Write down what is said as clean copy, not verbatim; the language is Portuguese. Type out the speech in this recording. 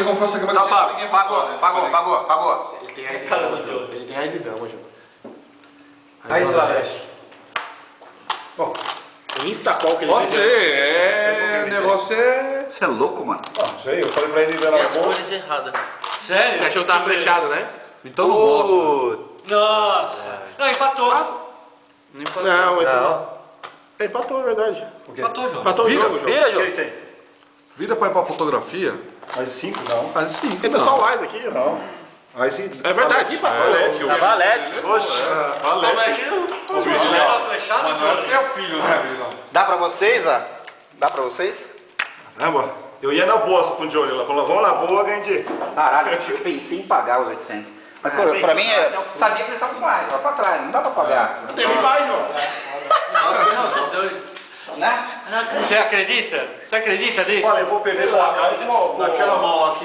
ele comprou essa cama de Não, pagou. Ele tem as damas, João. Ele tem as damas, João. Aí, Valete. Bom, o Instacol que ele Pode ser, o negócio é... Você é louco, mano? Ah, não sei, eu falei pra ele Tem era as bom. cores erradas. Sério? Você achou que tava fechado, né? Então não gosta. Nossa. Não, empatou. Não, então. Ele empatou, é verdade. Empatou, João. Empatou o jogo, João. Vira, O que João. ele tem? Vira pra ir pra fotografia. Mais 5 não. Mas sim, Ele deu só o mais aqui, ó. Não. Mais 5. É verdade, empatou. Valete, Tá valete. Oxa. Valete. Negócio fechado, João. É o filho, né, Visão? Dá pra vocês, ó? Dá pra vocês? Caramba. Eu ia na boa com o Johnny. Ela falou, vamos na boa, ganha dinheiro. Caralho, eu pensei em pagar os 800. Mas pra mim, sabia que eles estavam mais, lá pra trás, não dá pra pagar. Tem mais, João. Né? Você acredita? Você acredita nisso? Olha, eu vou perder pra cá. Naquela mão aqui.